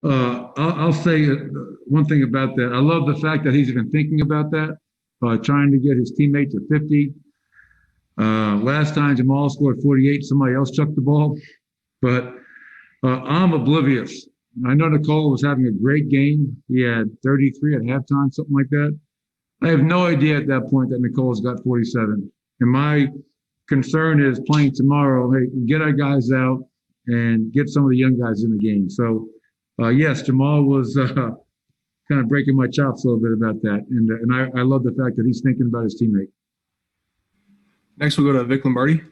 I'll say one thing about that. I love the fact that he's even thinking about that, trying to get his teammate to 50. Last time Jamal scored 48, somebody else chucked the ball. But I'm oblivious. I know Nikola was having a great game. He had 33 at halftime, something like that. I have no idea at that point that Nicola's got 47. And my concern is playing tomorrow. Hey, get our guys out and get some of the young guys in the game. So, yes, Jamal was kind of breaking my chops a little bit about that. And I love the fact that he's thinking about his teammate. Next, we'll go to Vic Lombardi.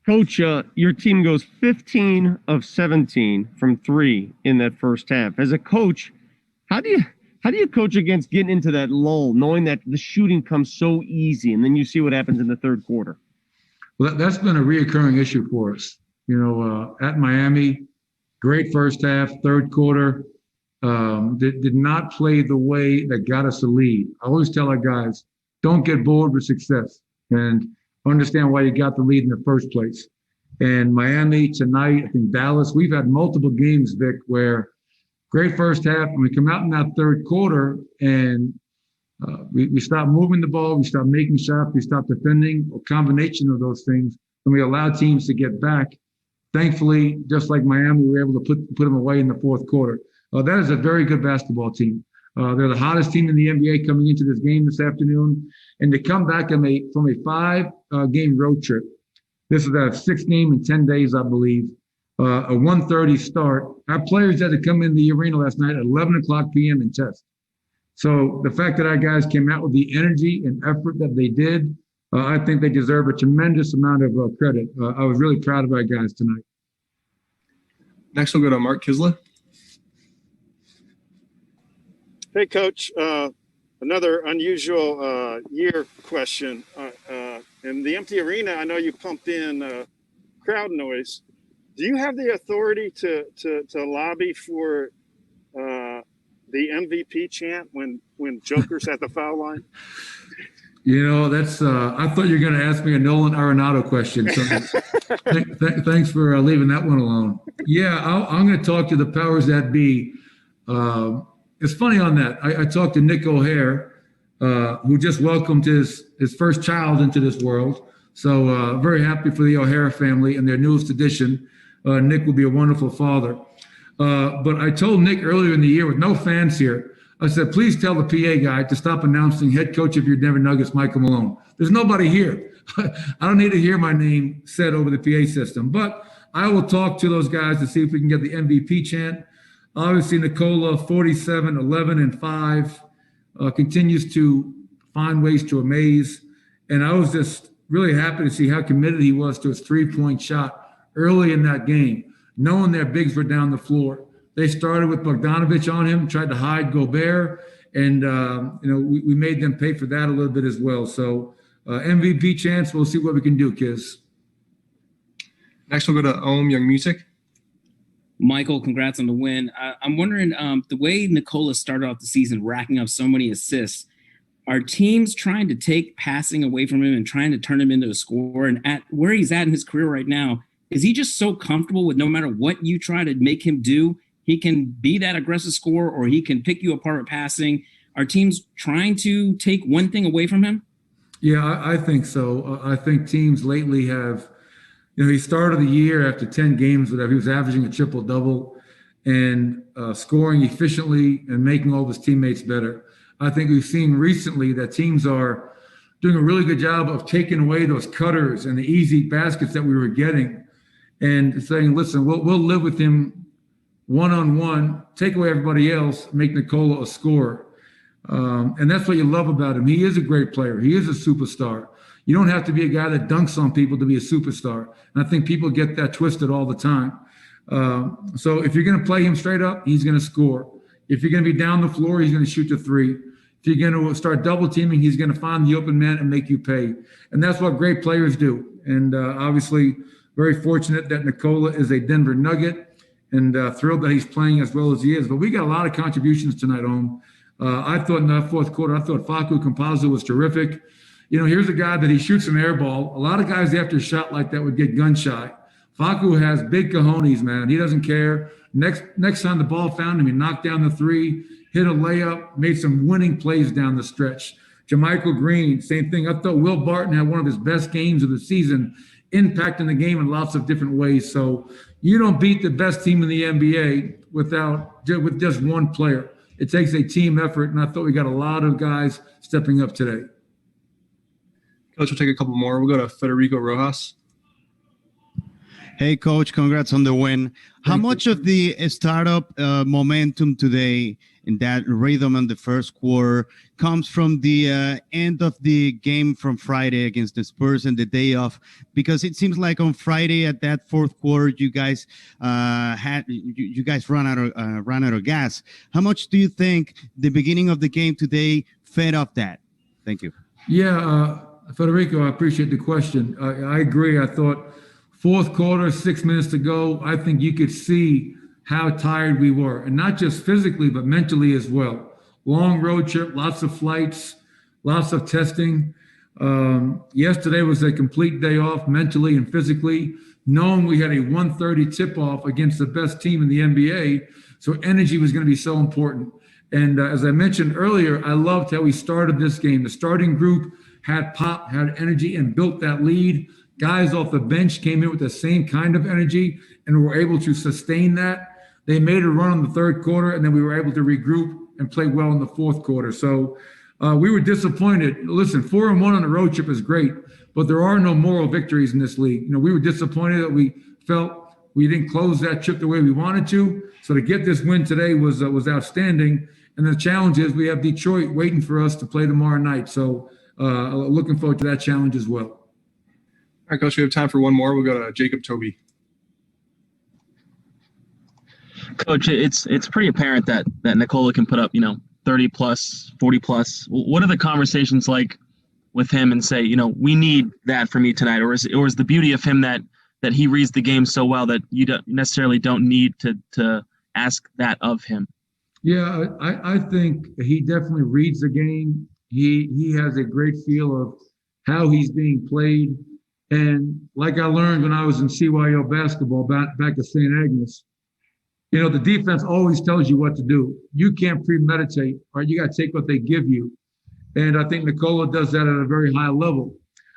Coach, your team goes 15 of 17 from three in that first half. As a coach, how do you coach against getting into that lull, knowing that the shooting comes so easy, and then you see what happens in the third quarter? Well, that's been a reoccurring issue for us. At Miami, great first half, third quarter, did not play the way that got us the lead. I always tell our guys, don't get bored with success and understand why you got the lead in the first place. And Miami tonight, I think Dallas, we've had multiple games, Vic, where great first half, and we come out in that third quarter and we stop moving the ball, we stop making shots, we stop defending, a combination of those things, and we allow teams to get back. Thankfully, just like Miami, we were able to put them away in the fourth quarter. That is a very good basketball team. They're the hottest team in the NBA coming into this game this afternoon. And to come back from a 5-game road trip, this is a 6 game in 10 days, I believe, a 1:30 start. Our players had to come in the arena last night at 11 o'clock p.m. and test. So the fact that our guys came out with the energy and effort that they did, I think they deserve a tremendous amount of credit. I was really proud of our guys tonight. Next, we'll go to Mark Kisla. Hey, Coach. Another unusual year question. In the empty arena, I know you pumped in crowd noise. Do you have the authority to lobby for the MVP chant when Joker's at the foul line? That's I thought you were going to ask me a Nolan Arenado question. So thanks for leaving that one alone. Yeah, I'm going to talk to the powers that be. It's funny on that. I talked to Nick O'Hare, who just welcomed his first child into this world. So very happy for the O'Hare family and their newest addition. Nick will be a wonderful father. But I told Nick earlier in the year with no fans here, I said, please tell the PA guy to stop announcing head coach of your Denver Nuggets, Michael Malone. There's nobody here. I don't need to hear my name said over the PA system. But I will talk to those guys to see if we can get the MVP chant. Obviously, Nikola, 47, 11, and 5, continues to find ways to amaze. And I was just really happy to see how committed he was to his three-point shot early in that game, knowing their bigs were down the floor. They started with Bogdanovich on him, tried to hide Gobert, and we made them pay for that a little bit as well. So MVP chance, we'll see what we can do, kids. Next, we'll go to Young Music. Michael, congrats on the win. I'm wondering, the way Nikola started off the season, racking up so many assists, are teams trying to take passing away from him and trying to turn him into a scorer? And at where he's at in his career right now, is he just so comfortable with no matter what you try to make him do, he can be that aggressive scorer or he can pick you apart with passing? Are teams trying to take one thing away from him? Yeah, I think so. I think teams lately have, he started the year after 10 games, whatever. He was averaging a triple-double and scoring efficiently and making all of his teammates better. I think we've seen recently that teams are doing a really good job of taking away those cutters and the easy baskets that we were getting and saying, listen, we'll live with him one-on-one, take away everybody else, make Nikola a scorer. And that's what you love about him. He is a great player. He is a superstar. You don't have to be a guy that dunks on people to be a superstar. And I think people get that twisted all the time. So if you're going to play him straight up, he's going to score. If you're going to be down the floor, he's going to shoot the three. If you're going to start double teaming, he's going to find the open man and make you pay. And that's what great players do. And obviously, very fortunate that Nikola is a Denver Nugget and thrilled that he's playing as well as he is. But we got a lot of contributions tonight, Ohm. I thought in that fourth quarter, I thought Facu Campazzo was terrific. Here's a guy that he shoots an air ball. A lot of guys after a shot like that would get gun shy. Facu has big cojones, man. He doesn't care. Next time the ball found him, he knocked down the three, hit a layup, made some winning plays down the stretch. Jermichael Green, same thing. I thought Will Barton had one of his best games of the season, impacting the game in lots of different ways. So you don't beat the best team in the NBA with just one player. It takes a team effort, and I thought we got a lot of guys stepping up today. Coach, we'll take a couple more. We'll go to Federico Rojas. Hey, Coach, congrats on the win. How much of the startup momentum today in that rhythm in the first quarter comes from the end of the game from Friday against the Spurs and the day off? Because it seems like on Friday at that fourth quarter, you guys you guys ran out of gas. How much do you think the beginning of the game today fed off that? Thank you. Yeah, Federico, I appreciate the question. I agree. I thought fourth quarter, 6 minutes to go, I think you could see how tired we were, and not just physically, but mentally as well. Long road trip, lots of flights, lots of testing. Yesterday was a complete day off mentally and physically, knowing we had a 1:30 tip-off against the best team in the NBA, so energy was going to be so important. And as I mentioned earlier, I loved how we started this game. The starting group had pop, had energy, and built that lead. Guys off the bench came in with the same kind of energy and were able to sustain that. They made a run in the third quarter, and then we were able to regroup and play well in the fourth quarter. So we were disappointed. Listen, 4-1 on the road trip is great, but there are no moral victories in this league. You know, we were disappointed that we felt we didn't close that trip the way we wanted to. So to get this win today was outstanding. And the challenge is we have Detroit waiting for us to play tomorrow night. So looking forward to that challenge as well. All right, Coach, we have time for one more. We'll go to Jacob Toby. Coach, it's pretty apparent that Nikola can put up, 30 plus, 40 plus. What are the conversations like with him and say, we need that from you tonight? Or is the beauty of him that he reads the game so well that you don't necessarily need to ask that of him? Yeah, I think he definitely reads the game. He has a great feel of how he's being played. And like I learned when I was in CYO basketball back at St. Agnes, the defense always tells you what to do. You can't premeditate, right? You got to take what they give you. And I think Nikola does that at a very high level.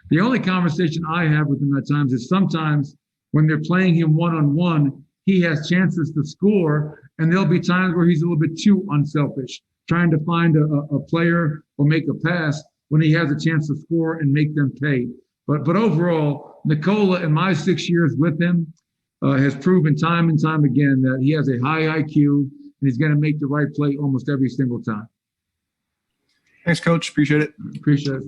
The only conversation I have with him at times is sometimes when they're playing him one-on-one, he has chances to score, and there'll be times where he's a little bit too unselfish, trying to find a player or make a pass when he has a chance to score and make them pay. But overall, Nikola, in my 6 years with him, has proven time and time again that he has a high IQ and he's going to make the right play almost every single time. Thanks, Coach. Appreciate it. Appreciate it.